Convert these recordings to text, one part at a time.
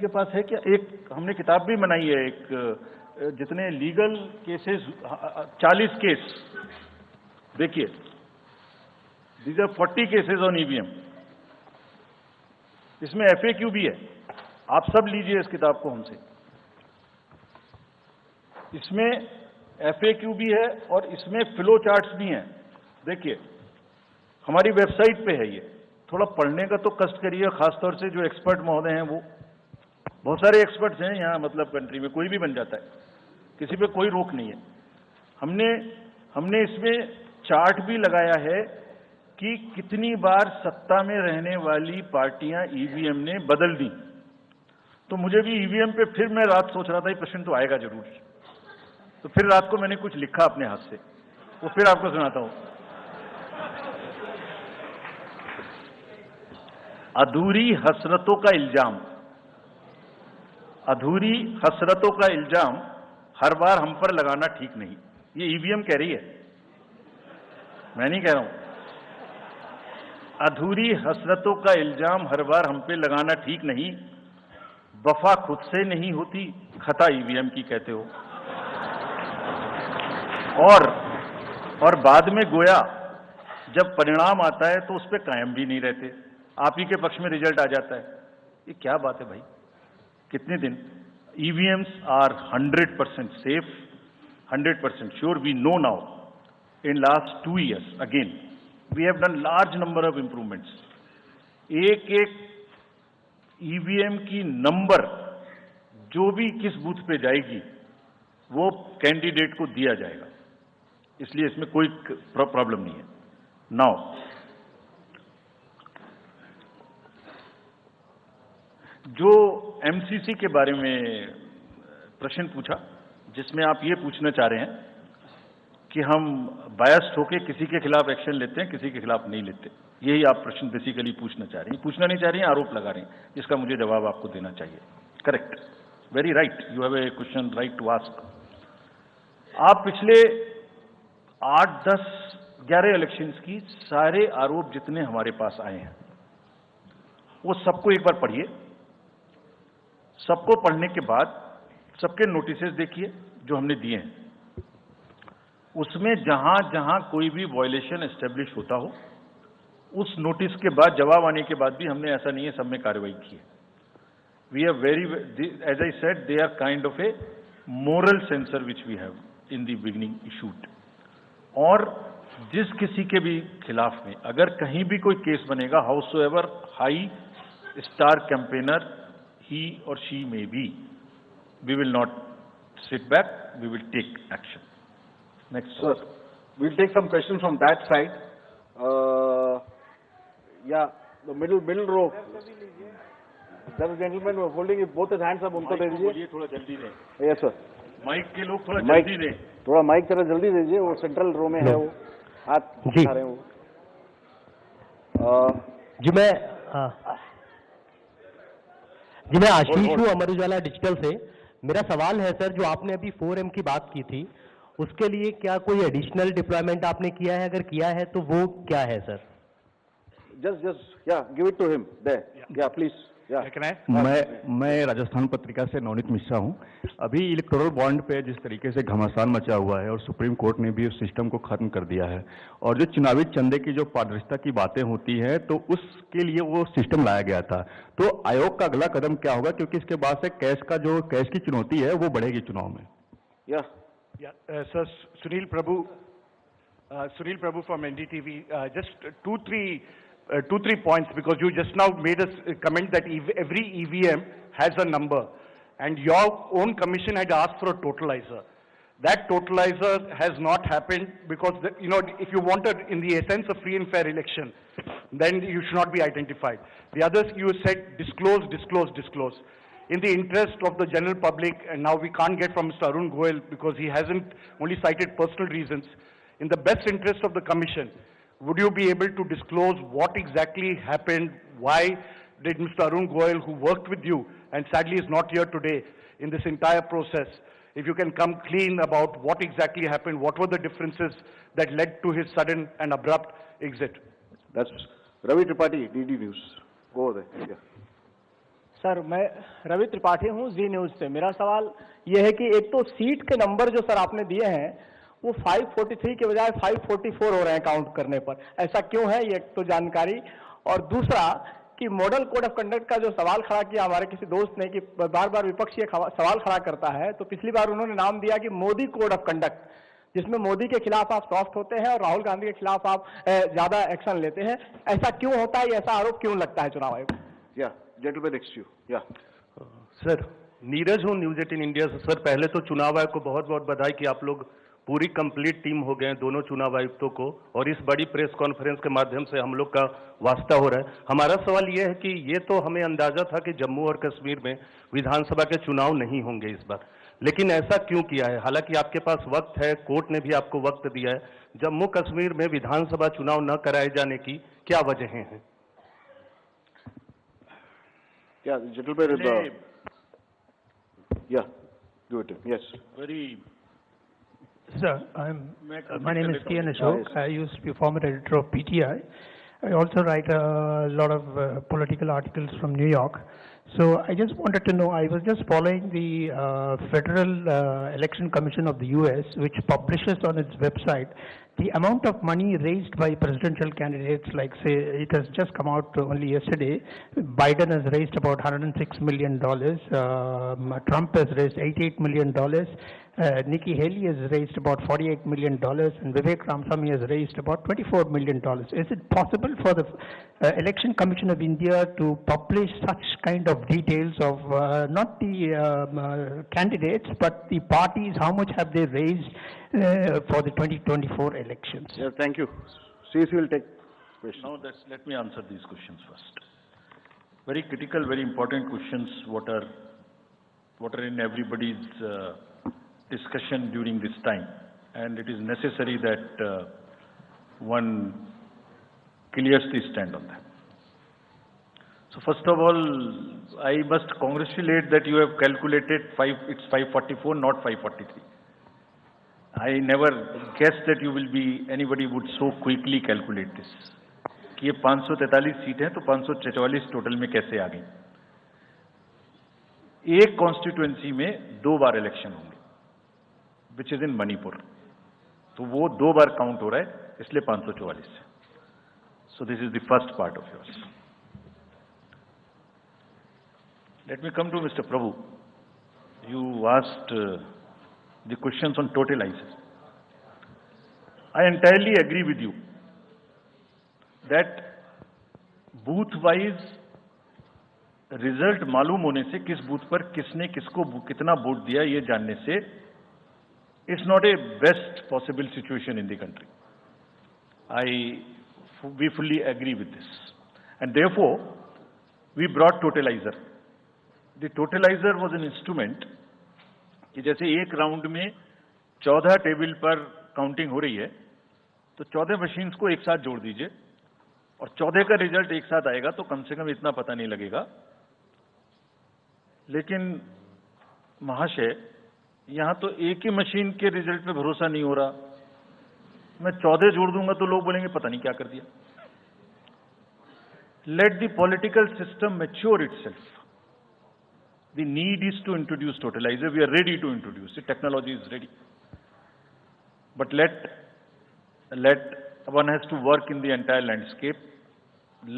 के पास है क्या? एक हमने किताब भी बनाई है, एक जितने लीगल केसेस 40 केस, देखिए, these are 40 cases on EVM. इसमें FAQ भी है, आप सब लीजिए इस किताब को हमसे। इसमें FAQ भी है और इसमें फ्लो चार्ट्स भी हैं। देखिए, हमारी वेबसाइट पे है ये, थोड़ा पढ़ने का तो कष्ट करिए, खासतौर से जो एक्सपर्ट महोदय हैं वो, बहुत सारे एक्सपर्ट्स हैं यहाँ, मतलब कंट्री में कोई भी बन जाता है, किसी पे कोई रोक नहीं है। हमने इसमें चार्ट भी लगाया है कि कितनी बार सत्ता में रहने वाली पार्टियां ईवीएम ने बदल दी। तो मुझे भी ईवीएम पे फिर मैं रात सोच रहा था ये प्रश्न तो आएगा जरूर, तो फिर रात को मैंने कुछ लिखा अपने हाथ से, वो फिर आपको सुनाता हूं। अधूरी हसरतों का इल्जाम, अधूरी हसरतों का इल्जाम हर बार हम पर लगाना ठीक नहीं। ये ईवीएम कह रही है, मैं नहीं कह रहा हूं। अधूरी हसरतों का इल्जाम हर बार हम पे लगाना ठीक नहीं, वफा खुद से नहीं होती, खता ईवीएम की कहते हो। और बाद में गोया जब परिणाम आता है तो उस पर कायम भी नहीं रहते, आप ही के पक्ष में रिजल्ट आ जाता है। ये क्या बात है भाई? कितने दिन? EVMs are 100% safe, 100% sure. We know now. In last 2 years, again, we have done large number of improvements. एक EVM की नंबर जो भी किस बूथ पे जाएगी वो कैंडिडेट को दिया जाएगा, इसलिए इसमें कोई प्रॉब्लम नहीं है। नाउ जो MCC के बारे में प्रश्न पूछा, जिसमें आप ये पूछना चाह रहे हैं कि हम बायस्ड होके किसी के खिलाफ एक्शन लेते हैं, किसी के खिलाफ नहीं लेते, यही आप प्रश्न बेसिकली पूछना चाह रहे हैं। पूछना नहीं चाह रही हैं, आरोप लगा रहे हैं, जिसका मुझे जवाब आपको देना चाहिए। Correct, very right, you have a question right to ask. आप पिछले 8, 10, 11 इलेक्शंस की सारे आरोप जितने हमारे पास आए हैं वो सबको एक बार पढ़िए। सबको पढ़ने के बाद सबके नोटिसेस देखिए जो हमने दिए हैं। उसमें जहां जहां कोई भी वायलेशन एस्टेब्लिश होता हो, उस नोटिस के बाद, जवाब आने के बाद भी हमने, ऐसा नहीं है सब में कार्रवाई की है। We are very, as I said, they are kind of a moral censor which we have in the beginning issued. और जिस किसी के भी खिलाफ में अगर कहीं भी कोई केस बनेगा, हाउसएवर हाई star campaigner he or she may be, we will not sit back, we will take action. Next. Sir, we'll take some questions from that side. Yeah, the middle row. There is a gentleman who is holding both his hands up, उनको दे दीजिए। थोड़ा जल्दी दें। Yes sir. Mic के लोग थोड़ा जल्दी दें। थोड़ा माइक जरा जल्दी दीजिए, वो सेंट्रल रो में है, वो हाथ उठा रहे हैं वो। जी मैं आशीष हूँ, अमर उजाला डिजिटल से। मेरा सवाल है सर, जो आपने अभी 4M की बात की थी, उसके लिए क्या कोई एडिशनल डिप्लॉयमेंट आपने किया है? अगर किया है तो वो क्या है sir? Just yeah, give it to him there. Yeah, please. मैं राजस्थान पत्रिका से नवनीत मिश्रा हूं। अभी इलेक्टोरल बॉन्ड पे जिस तरीके से घमासान मचा हुआ है और सुप्रीम कोर्ट ने भी उस सिस्टम को खत्म कर दिया है, और जो चुनावी चंदे की जो पारदर्शिता की बातें होती है, तो उसके लिए वो सिस्टम लाया गया था। तो आयोग का अगला कदम क्या होगा, क्योंकि इसके बाद से कैश की चुनौती है वो बढ़ेगी चुनाव में। Sir, Sunil Prabhu from NDTV, just two, three points, because you just now made a comment that every EVM has a number, and your own commission had asked for a totalizer. That totalizer has not happened because, if you wanted in the essence of free and fair election, then you should not be identified. The others, you said disclose. In the interest of the general public, and now we can't get from Mr. Arun Goel because he hasn't only cited personal reasons. In the best interest of the commission, would you be able to disclose what exactly happened? Why did Mr. Arun Goel, who worked with you and sadly is not here today in this entire process, if you can come clean about what exactly happened, what were the differences that led to his sudden and abrupt exit? That's Ravi Tripathi, DD News. Go over there. Yeah. Sir, मैं रवि त्रिपाठी हूँ, जी news से। मेरा सवाल यह है कि एक तो सीट के नंबर जो सर आपने दिए हैं वो 543 के बजाय 544 हो रहे हैं काउंट करने पर, ऐसा क्यों है, ये एक तो जानकारी। और दूसरा कि मॉडल कोड ऑफ कंडक्ट का जो सवाल खड़ा किया हमारे किसी दोस्त ने कि बार बार विपक्ष ये सवाल खड़ा करता है, तो पिछली बार उन्होंने नाम दिया कि मोदी कोड ऑफ कंडक्ट, जिसमें मोदी के खिलाफ आप सॉफ्ट होते हैं और राहुल गांधी के खिलाफ आप ज्यादा एक्शन लेते हैं। ऐसा क्यों होता है, ऐसा आरोप क्यों लगता है चुनाव आयोग? Yeah, gentleman next to you. Yeah. Sir, Neeraj हूँ, न्यूज 18 इंडिया से। सर, पहले तो चुनाव आयोग को बहुत बहुत बधाई कि आप लोग पूरी कंप्लीट टीम हो गए हैं, दोनों चुनाव आयुक्तों को, और इस बड़ी प्रेस कॉन्फ्रेंस के माध्यम से हम लोग का वास्ता हो रहा है। हमारा सवाल ये है कि ये तो हमें अंदाजा था कि जम्मू और कश्मीर में विधानसभा के चुनाव नहीं होंगे इस बार, लेकिन ऐसा क्यों किया है? हालांकि आपके पास वक्त है, कोर्ट ने भी आपको वक्त दिया है, जम्मू कश्मीर में विधानसभा चुनाव न कराए जाने की क्या वजहें हैं? Yeah, the gentleman with the... Yeah, do it. Yes. Very Sir, my name is T.N. Ashok. I used to be former editor of PTI. I also write a lot of political articles from New York. So I just wanted to know, I was just following the Federal Election Commission of the US, which publishes on its website the amount of money raised by presidential candidates. Like, say, it has just come out only yesterday. Biden has raised about $106 million. Trump has raised $88 million. Nikki Haley has raised about $48 million, and Vivek Ramaswamy has raised about $24 million. Is it possible for the Election Commission of India to publish such kind of details of not the candidates, but the parties, how much have they raised for the 2024 elections? Yeah, thank you. CC will take question. Now let me answer these questions first. Very critical, very important questions. What are in everybody's discussion during this time, and it is necessary that one clears the stand on them. So first of all, I must congratulate that you have calculated it's 544, not 543. I never guessed that anybody would so quickly calculate this. कि ये 543 seat है तो 544 total में कैसे आ गई? एक constituency में 2 बार election होंगे, विच इज इन मणिपुर, तो वो 2 बार काउंट हो रहा है, इसलिए 544 है. So this is the first part of yours. Let me come to mister Prabhu. You asked the questions on totalizers. I entirely agree with you that booth wise result मालूम होने से किस बूथ पर किसने किसको कितना वोट दिया ये जानने से it's not a best possible situation in the country. We fully agree with this, and therefore we brought totalizer. The totalizer was an instrument कि जैसे एक राउंड में 14 टेबल पर काउंटिंग हो रही है, तो 14 मशीन्स को एक साथ जोड़ दीजिए और 14 का रिजल्ट एक साथ आएगा, तो कम से कम इतना पता नहीं लगेगा. लेकिन महाशय, यहां तो एक ही मशीन के रिजल्ट पे भरोसा नहीं हो रहा. मैं 14 जोड़ दूंगा तो लोग बोलेंगे पता नहीं क्या कर दिया. Let the political system mature itself. The need is to introduce totalizer. We are ready to introduce it. Technology is ready. But one has to work in the entire landscape.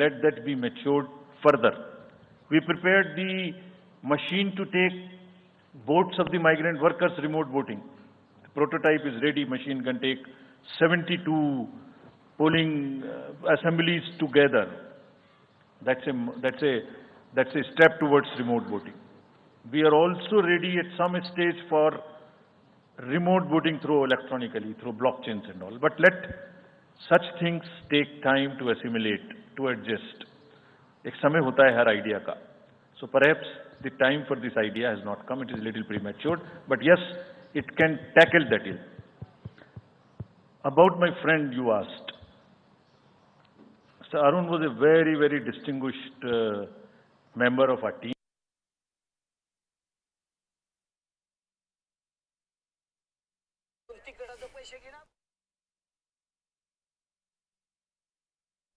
Let that be matured further. We prepared the machine to take votes of the migrant workers remote voting. The prototype is ready. Machine can take 72 polling assemblies together. That's a step towards remote voting. We are also ready at some stage for remote voting through electronically, through blockchains and all. But let such things take time to assimilate, to adjust. एक समय होता है हर idea का. So perhaps the time for this idea has not come. It is a little premature. But yes, it can tackle that ill. About my friend you asked. Mr. Arun was a very, very distinguished member of our team.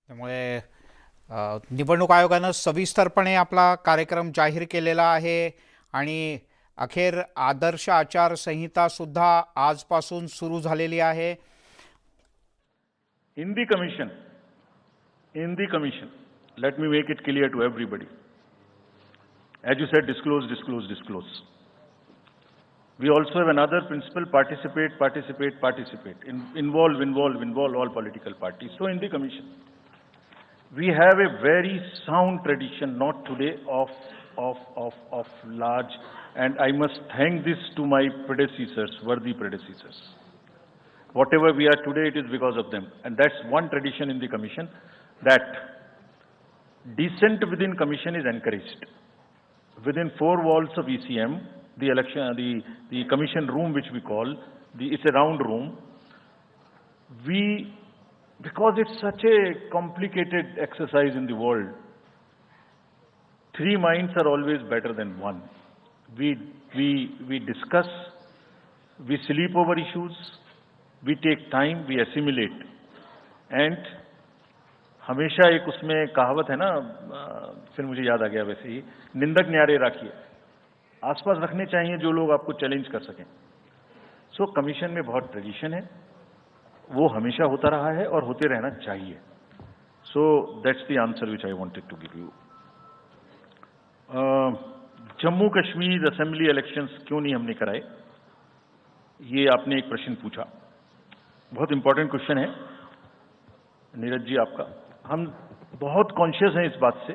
त्यामुळे निवडणूक आयोगानं सविस्तरपणे आपला कार्यक्रम जाहीर केलेला आहे आणि अखेर आदर्श आचारसंहिता सुद्धा आजपासून सुरू झालेली आहे. In the commission, let me make it clear to everybody. As you said, disclose. We also have another principle: participate. Involve all political parties. So in the commission, we have a very sound tradition, not today, of large, and I must thank this to my predecessors, worthy predecessors. Whatever we are today, it is because of them. And that's one tradition in the commission, that dissent within commission is encouraged. Within four walls of ECM, the commission room, which we call, it's a round room, because it's such a complicated exercise in the world, three minds are always better than one. We discuss, we sleep over issues, we take time, we assimilate, and हमेशा एक उसमें कहावत है ना, फिर मुझे याद आ गया, वैसे ही निंदक न्यारे रखिए, आसपास रखने चाहिए जो लोग आपको चैलेंज कर सकें. सो कमीशन में बहुत ट्रेडिशन है, वो हमेशा होता रहा है और होते रहना चाहिए. So that's the answer which I wanted to give you. Jammu Kashmir assembly elections क्यों नहीं हमने कराए, ये आपने एक प्रश्न पूछा. बहुत इंपॉर्टेंट क्वेश्चन है नीरज जी आपका. हम बहुत कॉन्शियस हैं इस बात से,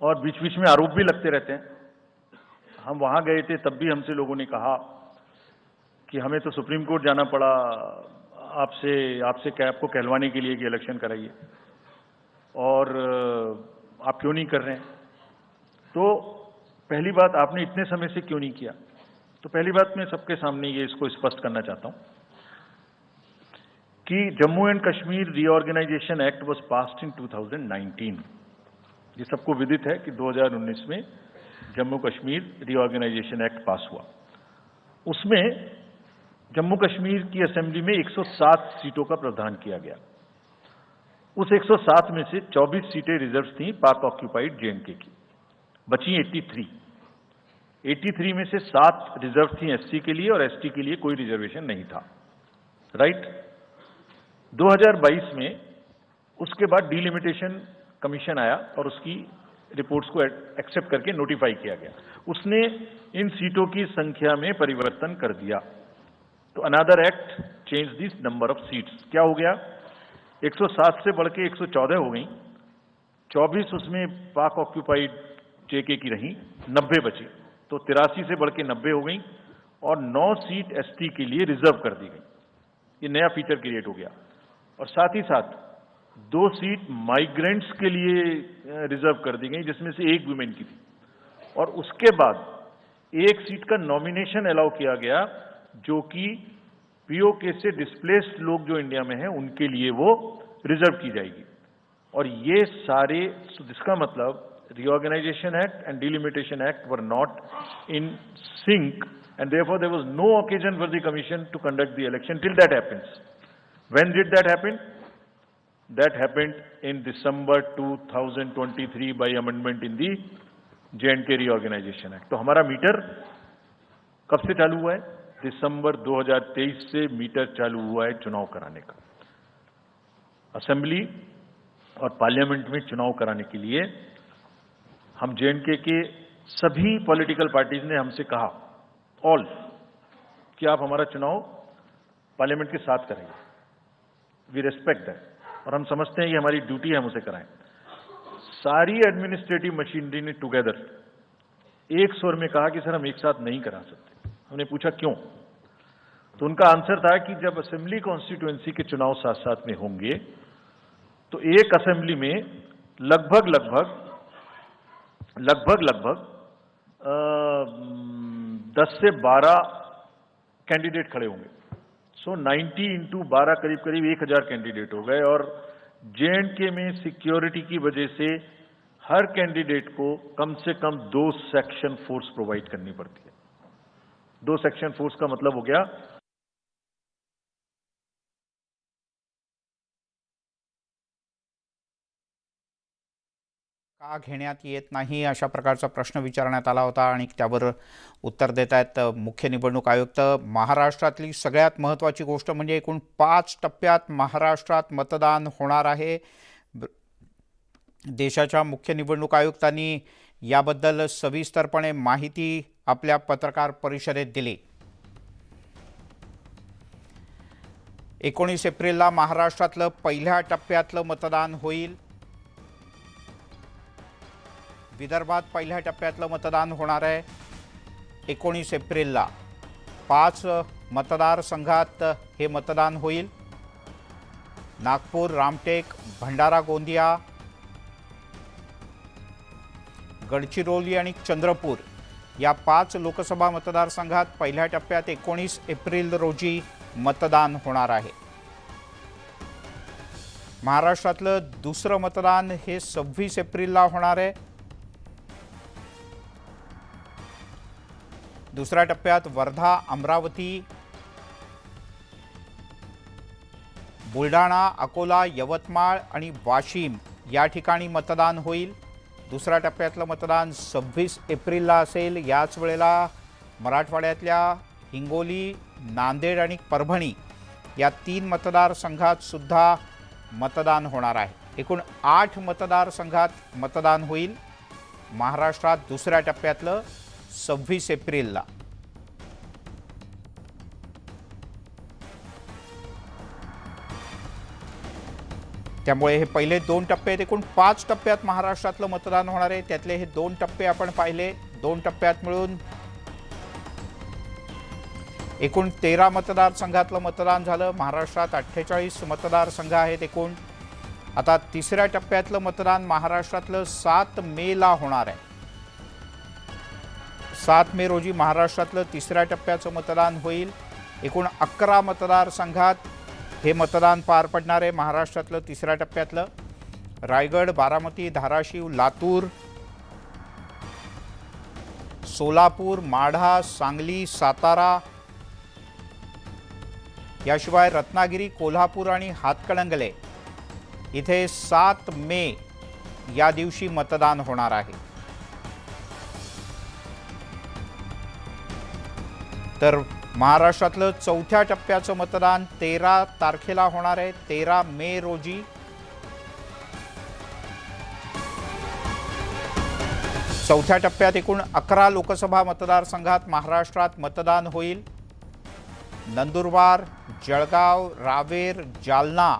और बीच बीच में आरोप भी लगते रहते हैं. हम वहां गए थे, तब भी हमसे लोगों ने कहा कि हमें तो सुप्रीम कोर्ट जाना पड़ा आपसे क्या आपको कहलवाने के लिए कि इलेक्शन कराइए, और आप क्यों नहीं कर रहे हैं. तो पहली बात, आपने इतने समय से क्यों नहीं किया. तो पहली बात मैं सबके सामने ये इसको स्पष्ट करना चाहता हूं कि Jammu and Kashmir reorganisation act was passed in 2019. ये सबको विदित है कि 2019 में Jammu Kashmir reorganisation act pass हुआ. उसमें जम्मू कश्मीर की असेंबली में 107 सीटों का प्रावधान किया गया. उस 107 में से 24 सीटें रिजर्व थीं पाक ऑक्यूपाइड जेएंडके की, बची 83. 83 में से 7 रिजर्व थी एससी के लिए, और एसटी के लिए कोई रिजर्वेशन नहीं था. राइट. 2022 में उसके बाद डिलिमिटेशन कमीशन आया और उसकी रिपोर्ट्स को एक्सेप्ट करके नोटिफाई किया गया. उसने इन सीटों की संख्या में परिवर्तन कर दिया. तो another act change this number of seats. क्या हो गया, 107 से बढ़ के 114 हो गई, 24 उसमें पाक ऑक्यूपाइड जेके की रही, 90 बची, तो 83 से बढ़ के 90 हो गई, और 9 सीट एसटी के लिए रिजर्व कर दी गई. ये नया फीचर क्रिएट हो गया. और साथ ही साथ 2 सीट माइग्रेंट्स के लिए रिजर्व कर दी गई, जिसमें से 1 वुमेन की थी. और उसके बाद 1 सीट का नॉमिनेशन अलाउ किया गया, जो कि पीओके से डिस्प्लेस्ड लोग जो इंडिया में हैं उनके लिए वो रिजर्व की जाएगी. और ये सारे, जिसका मतलब Reorganization Act and Delimitation Act were not in sync, and therefore there was no occasion for the commission to conduct the election till that happens. When did that happen? That happened in December 2023 by amendment in the J&K Reorganization Act. तो हमारा metre कब से चालू हुआ है? दिसंबर 2023 से metre चालू हुआ है चुनाव कराने का. असेंबली और पार्लियामेंट में चुनाव कराने के लिए हम जेएंडके के सभी पॉलिटिकल पार्टीज ने हमसे कहा, ऑल, कि आप हमारा चुनाव पार्लियामेंट के साथ करेंगे. वी रेस्पेक्ट दैट, और हम समझते हैं ये हमारी ड्यूटी है, हम उसे कराएं. सारी एडमिनिस्ट्रेटिव मशीनरी ने टुगेदर एक स्वर में कहा कि सर हम एक साथ नहीं करा सकते. हमने पूछा क्यों, तो उनका आंसर था कि जब असेंबली कॉन्स्टिट्यूएंसी के चुनाव साथ साथ में होंगे तो एक असेंबली में लगभग 10 से 12 कैंडिडेट खड़े होंगे. सो 90 into 12 करीब 1000 कैंडिडेट हो गए. और जेएंडके में सिक्योरिटी की वजह से हर कैंडिडेट को कम से कम 2 सेक्शन फोर्स प्रोवाइड करनी पड़ती है. 2 सेक्शन फोर्स का मतलब हो गया का घेण्यात येत नाही अशा प्रकारचा प्रश्न विचारण्यात आला होता आणि त्यावर उत्तर देत आहेत मुख्य निवडणूक आयुक्त. महाराष्ट्रातली सगळ्यात महत्त्वाची गोष्ट म्हणजे एकूण 5 टप्प्यात महाराष्ट्रात मतदान होणार आहे. देशाच्या मुख्य निवडणूक आयुक्तांनी याबद्दल सविस्तरपणे माहिती आपल्या पत्रकार परिषदेत दिली. 19 एप्रिलला महाराष्ट्रातलं पहिल्या टप्प्यातलं मतदान होईल. विदर्भात पहिल्या टप्प्यातलं मतदान होणार आहे 19 एप्रिलला. 5 मतदारसंघात हे मतदान होईल. नागपूर, रामटेक, भंडारा गोंदिया, गडचिरोली आणि चंद्रपूर या 5 लोकसभा मतदारसंघात पहिल्या टप्प्यात 19 एप्रिल रोजी मतदान होणार आहे. महाराष्ट्रातलं दुसरं मतदान हे 26 एप्रिलला होणार आहे. दुसऱ्या टप्प्यात वर्धा, अमरावती, बुलढाणा, अकोला, यवतमाळ आणि वाशिम या ठिकाणी मतदान होईल. दुसऱ्या टप्प्यातलं मतदान 26 एप्रिलला असेल. याच वेळेला मराठवाड्यातल्या हिंगोली, नांदेड आणि परभणी या 3 मतदारसंघात सुद्धा मतदान होणार आहे. एकूण 8 मतदारसंघात मतदान होईल महाराष्ट्रात दुसऱ्या टप्प्यातलं 26 एप्रिलला. त्यामुळे हे पहिले 2 टप्पे आहेत. एकूण 5 टप्प्यात महाराष्ट्रातलं मतदान होणार आहे. त्यातले हे 2 टप्पे आपण पाहिले. 2 टप्प्यात मिळून एकूण 13 मतदारसंघातलं मतदान झालं. महाराष्ट्रात 48 मतदारसंघ आहेत एकूण. आता तिसऱ्या टप्प्यातलं मतदान महाराष्ट्रातलं 7 मेला होणार आहे. 7 मे रोजी महाराष्ट्रातलं तिसऱ्या टप्प्याचं मतदान होईल. एकूण 11 मतदारसंघात हे मतदान पार पडणार आहे महाराष्ट्रातलं तिसऱ्या टप्प्यातलं. रायगड, बारामती, धाराशिव, लातूर, सोलापूर, माढा, सांगली, सातारा याशिवाय रत्नागिरी, कोल्हापूर आणि हातकणंगले इथे 7 मे या दिवशी मतदान होणार आहे. तर महाराष्ट्रातलं चौथ्या टप्प्याचं मतदान 13 तारखेला होणार आहे, 13 मे रोजी. चौथ्या टप्प्यात एकूण 11 लोकसभा मतदारसंघात महाराष्ट्रात मतदान होईल. नंदुरबार, जळगाव, रावेर, जालना